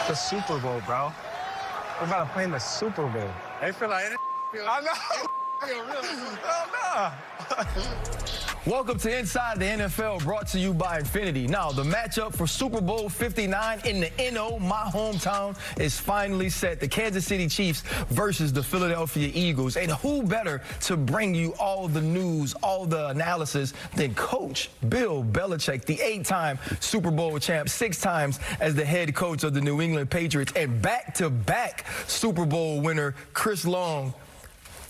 The Super Bowl, bro. We're about to play in the Super Bowl. I feel like it. I know. Oh, no. Welcome to Inside the NFL, brought to you by Infinity. Now, the matchup for Super Bowl 59 in the NO, my hometown, is finally set. The Kansas City Chiefs versus the Philadelphia Eagles. And who better to bring you all the news, all the analysis than Coach Bill Belichick, the 8-time Super Bowl champ, 6 times as the head coach of the New England Patriots, and back-to-back Super Bowl winner Chris Long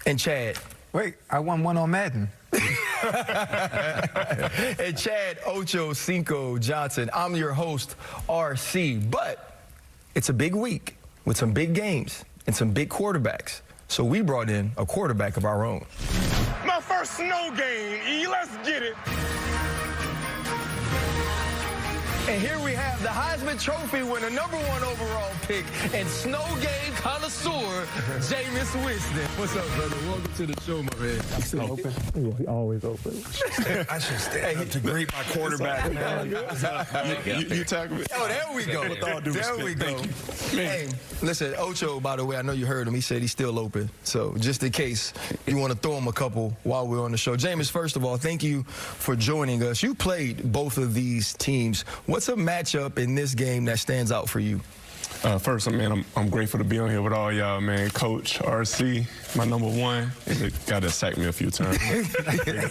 and Chad. Wait, I won one on Madden. And Chad Ocho Cinco Johnson. I'm your host, RC. But it's a big week with some big games and some big quarterbacks. So we brought in a quarterback of our own. My first snow game, E. Let's get it. And here we have the Heisman Trophy winner, #1 overall pick, and snow game connoisseur, Jameis Winston. What's up, brother? Welcome to the show, my man. I'm still open. Yeah, always open. I should stand up to greet my quarterback, man. You tackle me. Oh, there we go. With all due There respect, we go. thank you. Hey, listen, Ocho, by the way, I know you heard him. He said he's still open. So just in case you want to throw him a couple while we're on the show. Jameis, first of all, thank you for joining us. You played both of these teams. What's a matchup in this game that stands out for you? First, man, I'm grateful to be on here with all y'all, man. Coach, RC, my #1. Got to sack me a few times.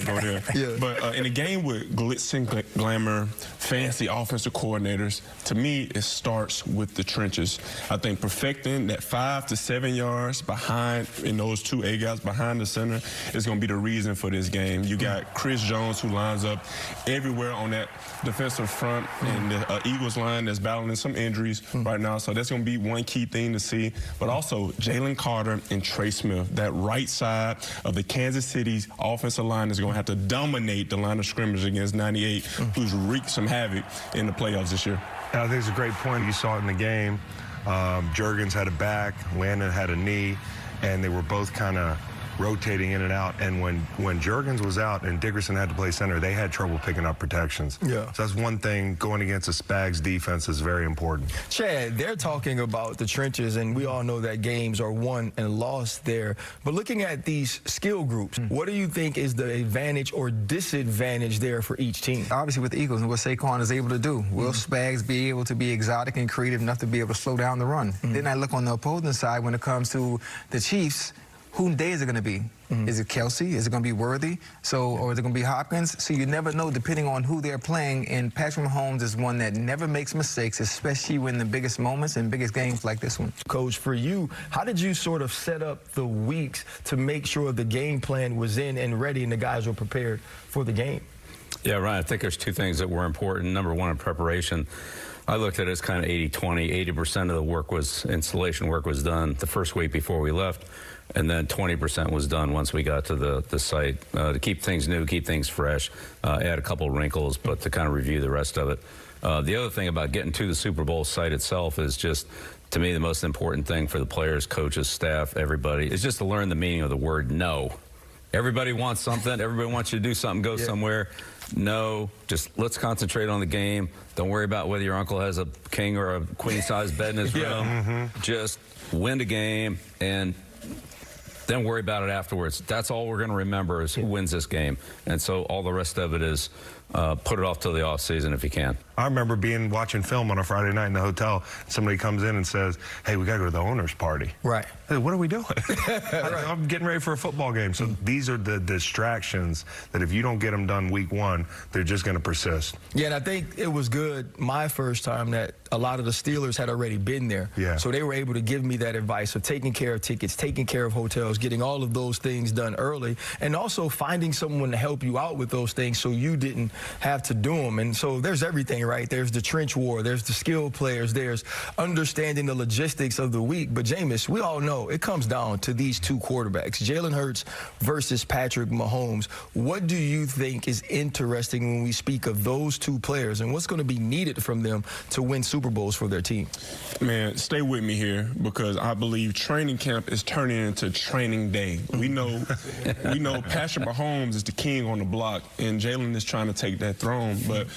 Go there. Yeah. But in a game with glitz and glamour, fancy offensive coordinators, to me, it starts with the trenches. I think perfecting that 5 to 7 yards behind, in those 2 A guys behind the center, is going to be the reason for this game. You got Chris Jones, who lines up everywhere on that defensive front, and the Eagles line that's battling some injuries right now. So that's going to be one key thing to see. But also Jalen Carter and Trey Smith, that right side of the Kansas City's offensive line is going to have to dominate the line of scrimmage against 98, who's wreaked some havoc in the playoffs this year. I think it's a great point. You saw it in the game. Juergens had a back, Landon had a knee, and they were both kind of rotating in and out. And when Juergens was out and Dickerson had to play center, they had trouble picking up protections. Yeah. So that's one thing. Going against a Spags defense is very important. Chad, they're talking about the trenches, and we all know that games are won and lost there. But looking at these skill groups, what do you think is the advantage or disadvantage there for each team? Obviously, with the Eagles and what Saquon is able to do, will Spags be able to be exotic and creative enough to be able to slow down the run? Then I look on the opposing side when it comes to the Chiefs. Who day is it going to be? Is it Kelsey? Is it going to be Worthy? Or is it going to be Hopkins? So you never know depending on who they're playing. And Patrick Mahomes is one that never makes mistakes, especially when the biggest moments and biggest games like this one. Coach, for you, how did you sort of set up the weeks to make sure the game plan was in and ready and the guys were prepared for the game? Yeah, Ryan, I think there's 2 things that were important. #1, in preparation. I looked at it as kind of 80-20. 80% of the work was, installation work was done the first week before we left, and then 20% was done once we got to the site to keep things new, keep things fresh, add a couple wrinkles, but to kind of review the rest of it. The other thing about getting to the Super Bowl site itself is just, to me, the most important thing for the players, coaches, staff, everybody, is just to learn the meaning of the word no. Everybody wants something. Everybody wants you to do something, go somewhere. No, just let's concentrate on the game. Don't worry about whether your uncle has a king or a queen-size bed in his room. Just win the game and then worry about it afterwards. That's all we're going to remember is who wins this game. And so all the rest of it is put it off till the off season if you can. I remember watching film on a Friday night in the hotel. Somebody comes in and says, "Hey, we got to go to the owner's party." Right. Hey, what are we doing? I'm getting ready for a football game. So these are the distractions that if you don't get them done week 1, they're just going to persist. Yeah, and I think it was good my first time that a lot of the Steelers had already been there. Yeah. So they were able to give me that advice of taking care of tickets, taking care of hotels, getting all of those things done early, and also finding someone to help you out with those things so you didn't have to do them. And so there's everything, right? There's the trench war, there's the skilled players, there's understanding the logistics of the week. But Jameis, we all know it comes down to these 2 quarterbacks, Jalen Hurts versus Patrick Mahomes. What do you think is interesting when we speak of those 2 players, and what's going to be needed from them to win Super Bowls for their team? Man, stay with me here because I believe training camp is turning into training day. We know Patrick Mahomes is the king on the block, and Jalen is trying to take that throne. But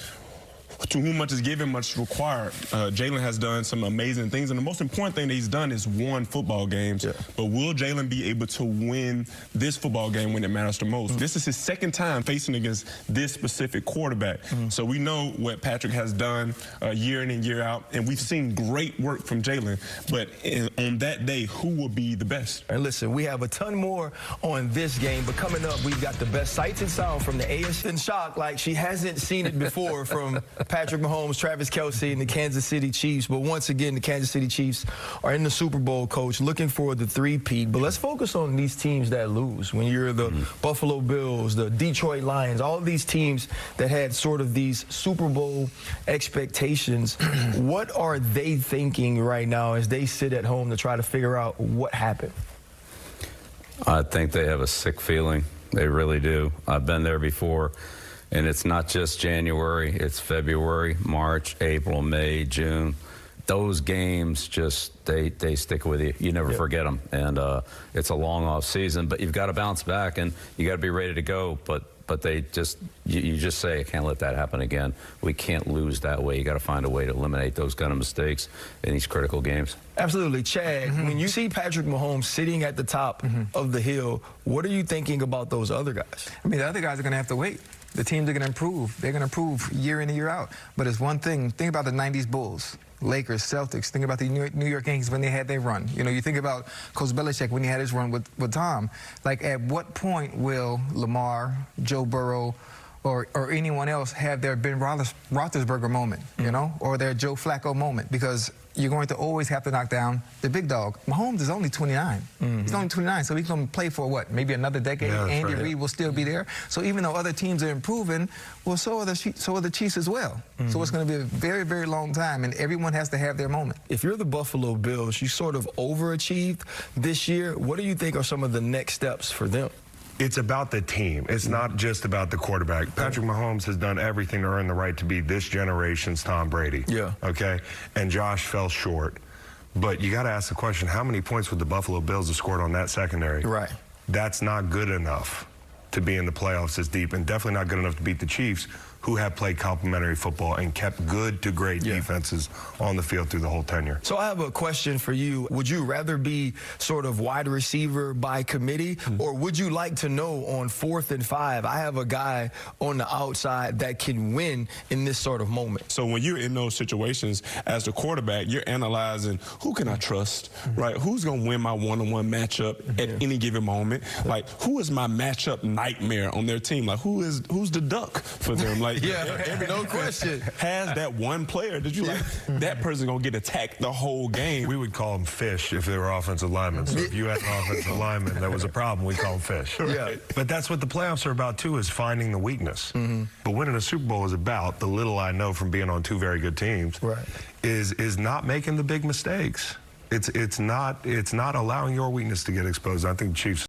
to whom much is given, much required. Jaylen has done some amazing things, and the most important thing that he's done is won football games. Yeah. But will Jaylen be able to win this football game when it matters the most? This is his second time facing against this specific quarterback. So we know what Patrick has done year in and year out, and we've seen great work from Jaylen. But on that day, who will be the best? And listen, we have a ton more on this game, but coming up, we've got the best sights and sound from the ASN shock like she hasn't seen it before from Patrick Mahomes, Travis Kelce, and the Kansas City Chiefs. But once again, the Kansas City Chiefs are in the Super Bowl, Coach, looking for the three-peat. But let's focus on these teams that lose. When you're the Buffalo Bills, the Detroit Lions, all of these teams that had sort of these Super Bowl expectations, what are they thinking right now as they sit at home to try to figure out what happened? I think they have a sick feeling. They really do. I've been there before, and it's not just January. It's February, March, April, May, June. Those games just, they stick with you. You never forget them. And it's a long off season, but you've got to bounce back, and you got to be ready to go. But they just, you just say, I can't let that happen again. We can't lose that way. You got to find a way to eliminate those kind of mistakes in these critical games. Absolutely. Chad, when you see Patrick Mahomes sitting at the top of the hill, what are you thinking about those other guys? I mean, the other guys are going to have to wait. The teams are going to improve. They're going to improve year in and year out. But it's one thing. Think about the 90s Bulls, Lakers, Celtics. Think about the New York Yankees when they had their run. You know, you think about Coach Belichick when he had his run with Tom. Like, at what point will Lamar, Joe Burrow, or anyone else have their Ben Roethlisberger moment, you know, or their Joe Flacco moment? Because you're going to always have to knock down the big dog. Mahomes is only 29. He's only 29, so he's going to play for what, maybe another decade? Yeah, Andy right. Reid will still be there. So even though other teams are improving, well, so are the Chiefs as well. So it's going to be a very, very long time, and everyone has to have their moment. If you're the Buffalo Bills, you sort of overachieved this year. What do you think are some of the next steps for them? It's about the team. It's not just about the quarterback. Patrick Mahomes has done everything to earn the right to be this generation's Tom Brady. Yeah. Okay? And Josh fell short. But you got to ask the question, how many points would the Buffalo Bills have scored on that secondary? Right. That's not good enough to be in the playoffs this deep, and definitely not good enough to beat the Chiefs, who have played complimentary football and kept good to great defenses on the field through the whole tenure. So I have a question for you. Would you rather be sort of wide receiver by committee, or would you like to know on 4th and 5, I have a guy on the outside that can win in this sort of moment? So when you're in those situations as the quarterback, you're analyzing who can I trust, right? Who's going to win my one-on-one matchup at any given moment? Like, who is my matchup nightmare on their team? Like, who's the duck for them? Like, no question. Has that one player that you like, that person's going to get attacked the whole game. We would call them fish if they were offensive linemen. So if you had an offensive lineman that was a problem, we call them fish. Yeah. But that's what the playoffs are about, too, is finding the weakness. But winning a Super Bowl is about, the little I know from being on two very good teams, is not making the big mistakes. It's not allowing your weakness to get exposed. I think the Chiefs